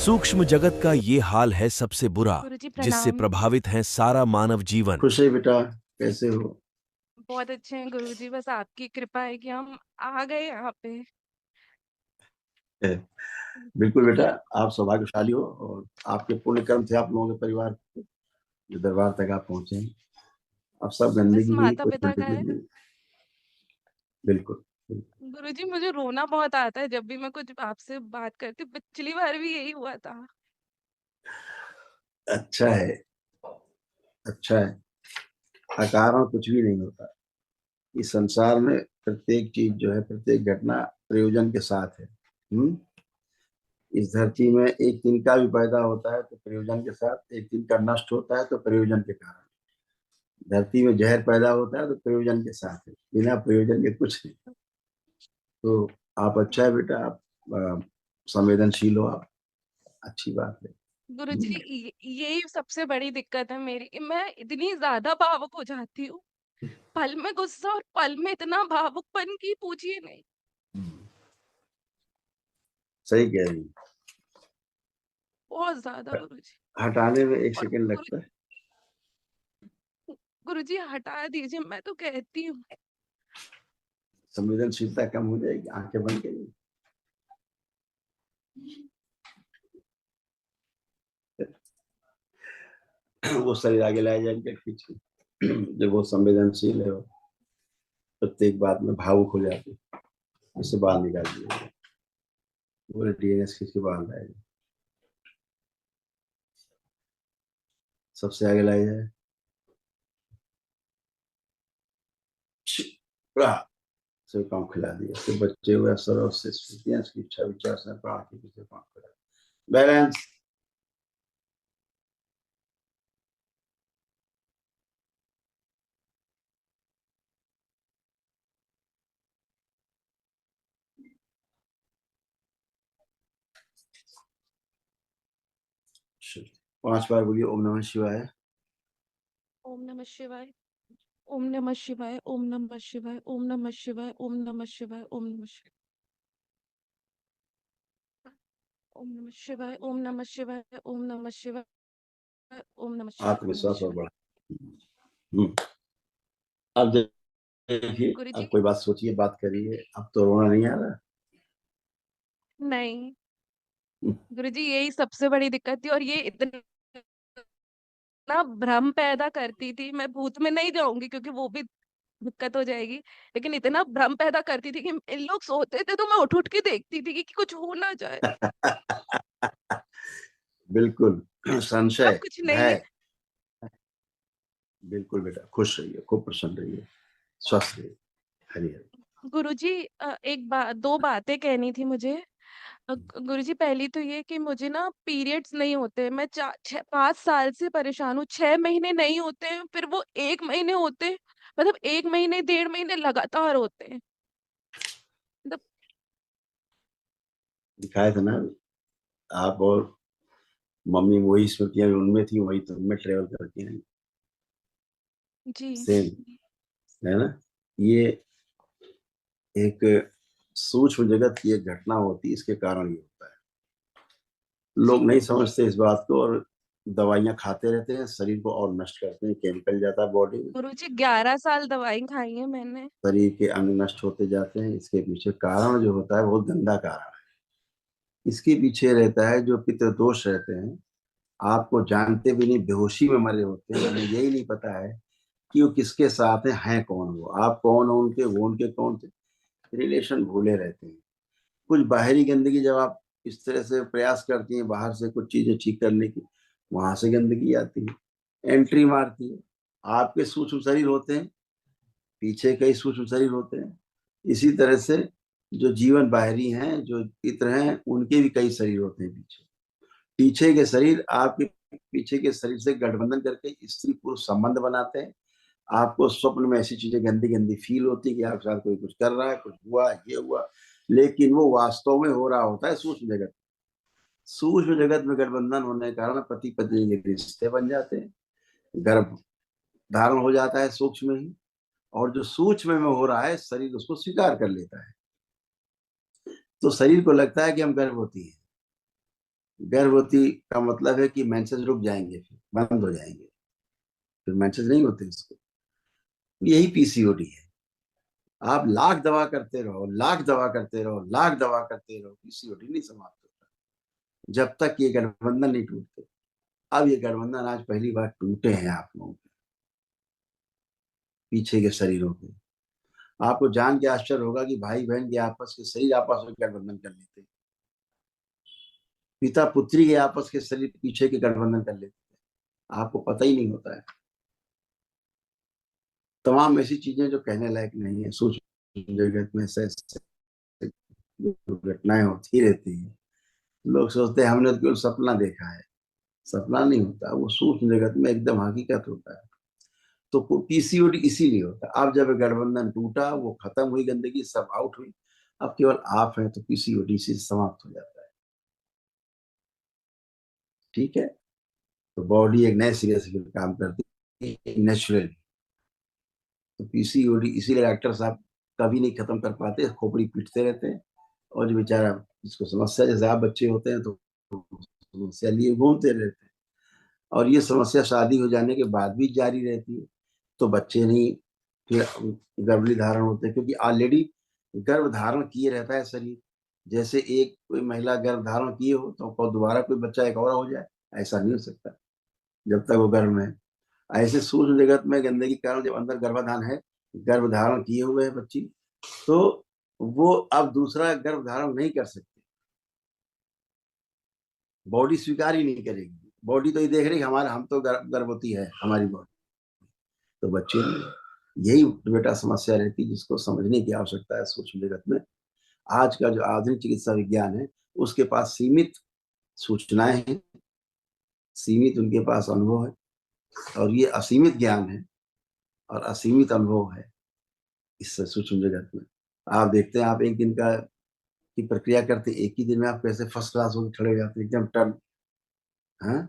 सूक्ष्म जगत का ये हाल है सबसे बुरा, गुरुजी जिससे प्रणाम। प्रभावित है सारा मानव जीवन। खुश है बेटा, कैसे हो? बहुत अच्छे हैं गुरुजी, बस आपकी कृपा है कि हम आ गए यहाँ पे। है। बिल्कुल बेटा, आप सौभाग्यशाली हो और आपके पुण्य कर्म थे आप लोगों के परिवार के, जो दरबार तक आप पहुंचे हैं। अब सब बस गंदगी ही माता कोई पिता का गंदगी है। नहीं। बिल्कुल। गुरुजी मुझे रोना बहुत आता है जब भी मैं कुछ आपसे बात करती हूँ। पिछली बार भी यही हुआ था। अच्छा है, अच्छा है। अकारण कुछ भी नहीं होता। इस संसार में प्रत्येक चीज जो है, प्रत्येक घटना प्रयोजन के साथ है। इस धरती जी में एक तिनका भी पैदा होता है तो प्रयोजन के साथ, एक तिनका नष्ट होता है तो प्रयोजन के कारण। धरती में जहर पैदा होता है तो प्रयोजन के साथ है, बिना प्रयोजन के कुछ नहीं। तो आप अच्छा है बेटा, आप संवेदनशील हो आप, अच्छी बात है। गुरुजी, यही सबसे बड़ी दिक्कत है मेरी कि मैं इतनी ज्यादा भावुक हो जाती हूँ। पल में गुस्सा और पल में इतना भावुकपन की पूछिए नहीं। सही कह रही है। बहुत ज्यादा गुरुजी। हटाने में एक और सेकंड लगता है। गुरुजी हटा दीजिए, मैं तो कहती हूँ। संवेदनशीलता कम हो जाएगी, आंखें बंद करिए। वो शरीर आगे लाया जाएंगे खींच के। जब वो संवेदनशील है, वो प्रत्येक बात में भावुक हो जाती है, उससे बाहर निकाल दिया, पूरे डीएनएस खींच के बाहर लाया जाए, सबसे आगे लाया जाए। सब काम खिला दिया, फिर बच्चे हुए सरव से स्थितियां की इच्छा विचार से प्राण के पीछे काम करा। बैलेंस। पांच बार बोलिए ओम नमः शिवाय। ओम नमः शिवाय। ओम नमः शिवाय। ओम नमः शिवाय। ओम नमः शिवाय। ओम नमः शिवाय। ओम नमः शिवाय। ओम नमः शिवाय। ओम नमः शिवाय। ओम नमः शिवाय। ओम नमः शिवाय। ओम नमः आत्मविश्वास और शिवाय। बढ़ा। अब देखिए, गुरुजी अब कोई बात सोचिए, बात करिए, अब तो रोना नहीं आ रहा। नहीं, गुरुजी यही सबसे बड़ी दिक्कत थी और ये इतना भ्रम पैदा करती थी। मैं भूत में नहीं जाऊंगी क्योंकि वो भी दिक्कत हो जाएगी, लेकिन इतना भ्रम पैदा करती थी कि इन लोग सोते थे तो मैं उठ उठ के देखती थी कि कुछ हो ना जाए। बिल्कुल। अब संशय, कुछ नहीं है। भय। बिल्कुल बेटा, खुश रहिए, खूब प्रसन्न रहिए, स्वस्थ रहिए। हरि हरि। गुरुजी, एक बात, दो बातें कहनी थी मुझे। गुरुजी, पहली तो ये कि मुझे ना पीरियड्स नहीं होते। मैं 5 साल से परेशान हूँ। 6 महीने नहीं होते हैं, फिर वो 1 महीने होते हैं। मतलब 1 महीने 1.5 महीने लगातार होते हैं। मतलब दिखाया था ना, आप और मम्मी वही स्मृतियां उनमें थी, वही तुम में ट्रेवल करती हैं। जी सेम है ना। ये एक सूक्ष्म जगत की एक घटना होती है, इसके कारण ये होता है। लोग जी नहीं समझते इस बात को और दवाइयां खाते रहते हैं, शरीर को और नष्ट करते हैं, केमिकल जाता है बॉडी में, गुरुजी, 11 साल दवाई खाई है मैंने। शरीर के अंग नष्ट होते जाते हैं। इसके पीछे कारण जो होता है बहुत गंदा कारण है। इसके पीछे रहता है जो पितृदोष रहते हैं, आपको जानते भी नहीं बेहोशी में मरे होते हैं, उन्हें यही नहीं पता है कि वो किसके साथ हैं कौन, वो आप कौन हो उनके, वो उनके कौन थे, रिलेशन भूले रहते हैं। कुछ बाहरी गंदगी जब आप इस तरह से प्रयास करती हैं बाहर से कुछ चीजें ठीक करने की, वहां से गंदगी आती है, एंट्री मारती है। आपके सूक्ष्म शरीर होते हैं, पीछे कई सूक्ष्म शरीर होते हैं। इसी तरह से जो जीवन बाहरी हैं, जो पितर हैं, उनके भी कई शरीर होते हैं पीछे। पीछे के शरीर आपके पीछे के शरीर से गठबंधन करके स्त्री पुरुष संबंध बनाते हैं। आपको स्वप्न में ऐसी चीजें गंदी गंदी फील होती है कि आपके साथ कोई कुछ कर रहा है, कुछ हुआ, ये हुआ, लेकिन वो वास्तव में हो रहा होता है सूक्ष्म जगत। सूक्ष्म जगत में गठबंधन होने के कारण पति पत्नी के रिश्ते बन जाते हैं, गर्भ धारण हो जाता है सूक्ष्म में ही। और जो सूक्ष्म में हो रहा है, शरीर उसको स्वीकार कर लेता है। तो शरीर को लगता है कि हम गर्भवती हैं, गर्भवती का मतलब है कि मेंसेस रुक जाएंगे, फिर बंद हो जाएंगे, फिर मेंसेस नहीं होते इसको। यही पीसीओडी है। आप लाख दवा करते रहो, लाख दवा करते रहो, लाख दवा करते रहो, पीसीओडी नहीं समाप्त होता जब तक ये गठबंधन नहीं टूटते। अब ये गठबंधन आज पहली बार टूटे हैं आप लोगों के पीछे के शरीरों के। आपको जान के आश्चर्य होगा कि भाई बहन के आपस के शरीर आपस में गठबंधन कर लेते, पिता पुत्री के आपस के शरीर पीछे के गठबंधन कर लेते, आपको पता ही नहीं होता है। तमाम ऐसी चीजें जो कहने लायक नहीं है। सूक्ष्म जगत में ऐसे घटनाएं होती रहती है। लोग सोचते हैं हमने तो केवल सपना देखा है। सपना नहीं होता, वो सूक्ष्म जगत में एकदम हकीकत होता है। तो पीसीओडी इसीलिए होता है। अब जब गठबंधन टूटा, वो खत्म हुई, गंदगी सब आउट हुई, अब केवल आप हैं, तो पीसीओडी से समाप्त हो जाता है। ठीक है, तो बॉडी एक नए सिरे से फिर काम करती है नेचुरली। तो पीसीओडी इसीलिए डॉक्टर साहब कभी नहीं खत्म कर पाते, खोपड़ी पीटते रहते हैं। और जो बेचारा जिसको समस्या, जैसे आप बच्चे होते हैं तो समस्या लिए घूमते रहते हैं, और ये समस्या शादी हो जाने के बाद भी जारी रहती है। तो बच्चे नहीं, फिर गर्भ धारण होते हैं, क्योंकि ऑलरेडी गर्भ धारण किए रहता है शरीर। जैसे एक कोई महिला गर्भ धारण किए हो तो दोबारा कोई बच्चा एक और हो जाए, ऐसा नहीं हो सकता जब तक वो गर्भ में है। ऐसे सूक्ष्म जगत में गंदगी के कारण जब अंदर गर्भाधान है, गर्भ धारण किए हुए है बच्ची, तो वो अब दूसरा गर्भ धारण नहीं कर सकती। बॉडी स्वीकार ही नहीं करेगी। बॉडी तो ये देख रही है हमारा, हम तो गर्भवती है हमारी बॉडी, तो बच्चे नहीं। यही बेटा समस्या रहती है जिसको समझने की आवश्यकता है सूक्ष्म जगत में। आज का जो आधुनिक चिकित्सा विज्ञान है, उसके पास सीमित सूचनाएं हैं, सीमित उनके पास अनुभव है, और ये असीमित ज्ञान है और असीमित अनुभव है इस सूक्ष्म जगत में। आप देखते हैं, आप एक दिन का की प्रक्रिया करते, एक ही दिन में आप कैसे फर्स्ट क्लास होकर खड़े हो जाते हैं, एकदम टर्न। हाँ,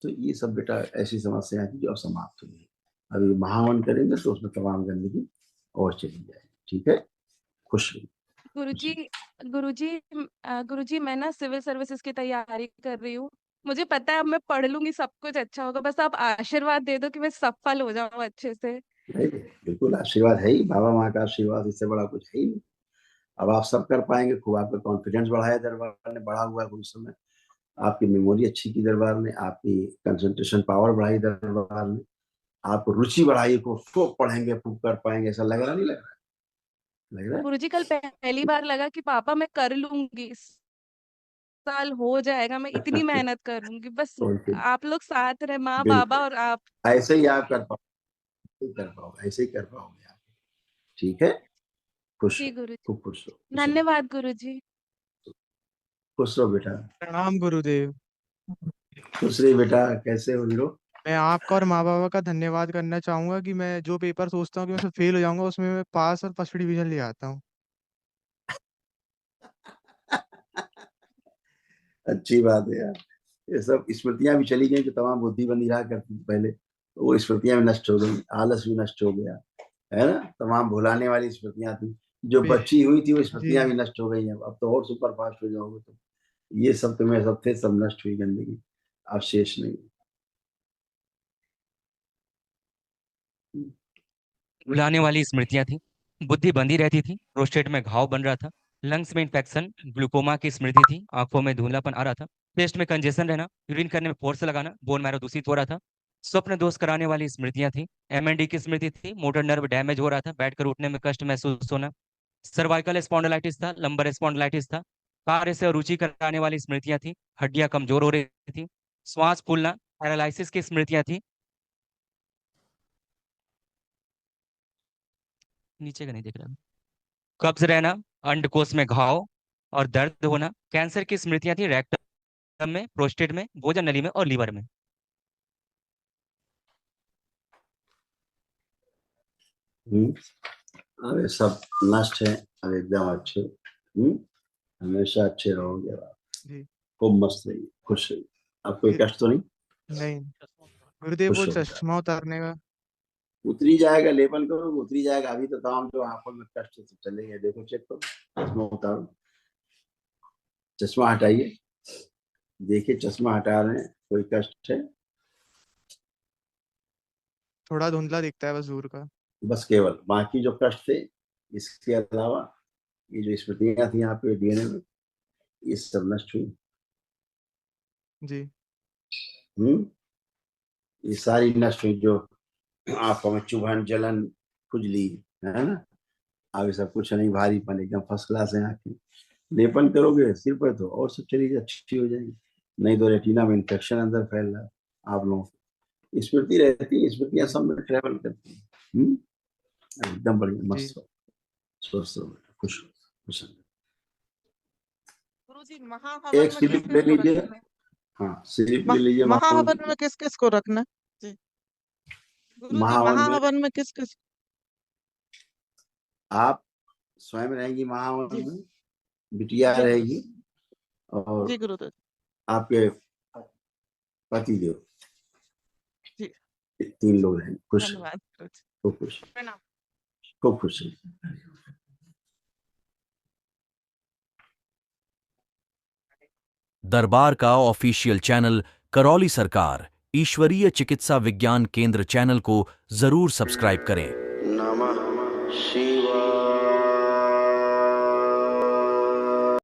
तो ये सब बेटा ऐसी समस्या थी जो अब समाप्त हुई है। अभी महावन करेंगे तो उसमें तमाम गंदगी और चली जाएगी। ठीक है, खुश रहिए। गुरुजी गुरुजी गुरुजी मैं ना सिविल सर्विसेज की तैयारी कर रही हूँ। मुझे पता है अब मैं पढ़ लूंगी सब कुछ अच्छा होगा, बस आप आशीर्वाद दे दो कि मैं सफल हो जाऊं अच्छे से। नहीं, बिल्कुल आशीर्वाद है ही, बाबा माँ का आशीर्वाद, इससे बड़ा कुछ है ही नहीं। अब आप सब कर पाएंगे। खूब आपका कॉन्फिडेंस बढ़ाया दरबार ने, बढ़ा हुआ है कुछ समय। आपकी मेमोरी अच्छी की दरबार ने, आपकी कंसंट्रेशन पावर बढ़ाई दरबार ने, आपको रुचि बढ़ाई, को खूब पढ़ेंगे, खूब कर पाएंगे, ऐसा लग रहा नहीं लग रहा? लग रहा है? गुरुजी कल पहली बार लगा कि पापा मैं कर लूंगी, इस साल हो जाएगा, मैं इतनी मेहनत करूंगी, बस बिल्कुल, आप लोग साथ रहे, माँ बाबा बिल्कुल। और आप। ऐसे ही आप कर पाओगे, कर पाओगे, ऐसे ही कर पाओगे आप। ठीक है, खुश जी रहो, गुरुजी, खूब खुश रहो, खुश रहो, धन्यवाद गुरुजी। खुश रहो बेटा। प्रणाम गुरुदेव। खुश रही बेटा, कैसे हो हीरो? मैं आपका और माँ बाबा का धन्यवाद करना चाहूंगा कि मैं जो पेपर सोचता हूँ कि मैं उसमें फेल हो जाऊंगा, उसमें मैं पास और फर्स्ट डिवीजन ले आता हूँ। अच्छी बात है यार। ये सब स्मृतियां भी चली गई, जो तमाम बुद्धि बनी रहा करती थी पहले, तो वो स्मृतियां भी नष्ट हो गई, आलस भी नष्ट हो गया, है ना। तमाम भुलाने वाली स्मृतियां थी, जो बे बची हुई थी वो जी। स्मृतियां भी नष्ट हो गई हैं। अब तो और सुपर फास्ट हो जाओगे तो ये सब तुम्हें सब थे, सब नष्ट हुई, गंदगी अब शेष नहीं। रुलाने वाली स्मृतियां थी, बुद्धि बंधी रहती थी, प्रोस्टेट में घाव बन रहा था, लंग्स में इन्फेक्शन, ग्लूकोमा की स्मृति थी, आंखों में धुंधलापन आ रहा था, चेस्ट में कंजेशन रहना, यूरिन करने में फोर्स लगाना, बोन मैरो दूषित हो रहा था, स्वप्न दोष कराने वाली स्मृतियां थी, एमएनडी की स्मृति थी, मोटर नर्व डैमेज हो रहा था, बैठकर उठने में कष्ट महसूस होना, सर्वाइकल स्पॉन्डिलाइटिस था, लंबर स्पॉन्डिलाइटिस था, कार्य से रुचि कराने वाली स्मृतियां थी, हड्डियां कमजोर हो रही थी, श्वास फूलना, पैरालिसिस की स्मृतियां थी, नीचे का नहीं देख रहा, कब्ज रहना, अंडकोश में घाव और दर्द होना, कैंसर की स्मृतियां थी, रेक्टम में, प्रोस्टेट में, भोजन नली में और लीवर में। अब ये सब नष्ट है, अब एकदम अच्छे। हमेशा अच्छे रहोगे आप। जी। खूब मस्त रहिए, खुश रहिए। अब कोई जी, कष्ट तो नहीं? नहीं गुरुदेव, वो खुश रहो। चश्मा उतारने का। उतरी जाएगा, लेपन करो, उतरी जाएगा। अभी तो तमाम जो आंखों में कष्ट है, सब चले गए। देखो, चेक करो, चश्मा उतारो, चश्मा हटाइए, देखिए चश्मा हटा रहे हैं, कोई कष्ट है? थोड़ा धुंधला दिखता है बस दूर का। बस केवल बाकी जो कष्ट थे, इसके अलावा ये जो स्मृतियां थी यहाँ पे डीएनए में, ये सब नष्ट हुई। जी। हम्म ये सारी नष्ट हुई, जो आंखों में चुभन, जलन, खुजली, है ना, अब ये सब कुछ नहीं, भारीपन एकदम फर्स्ट क्लास है आंखें। लेपन करोगे सिर पर तो और सब चीजें अच्छी हो जाएंगी। नहीं तो रेटिना में इंफेक्शन अंदर फैल रहा है आप लोगों को। स्मृति रहती है, स्मृतियां जी। सब में ट्रेवल करती है। एकदम बढ़िया, जी। मस्त हो, स्वस्थ हो, खुश हो, खुश हो। गुरुजी महाहवन एक में स्लिप किस ले किस को लीजिए। रखना है? हाँ, स्लिप ले लीजिए महाहवन में किस किस को रखना है? जी गुरुजी महावन में। महाहवन में किस किस? आप स्वयं रहेंगी महावन जी में, बिटिया जी रहेगी, और जी गुरुदेव आपके पति देव, जी। 3 लोग रहेंगे। खुश रहो, धन्यवाद गुरुजी। खूब खुश, प्रणाम। खूब खुश रहो। दरबार का ऑफिशियल चैनल करौली सरकार ईश्वरीय चिकित्सा विज्ञान केंद्र चैनल को जरूर सब्सक्राइब करें। नमः शिवाय।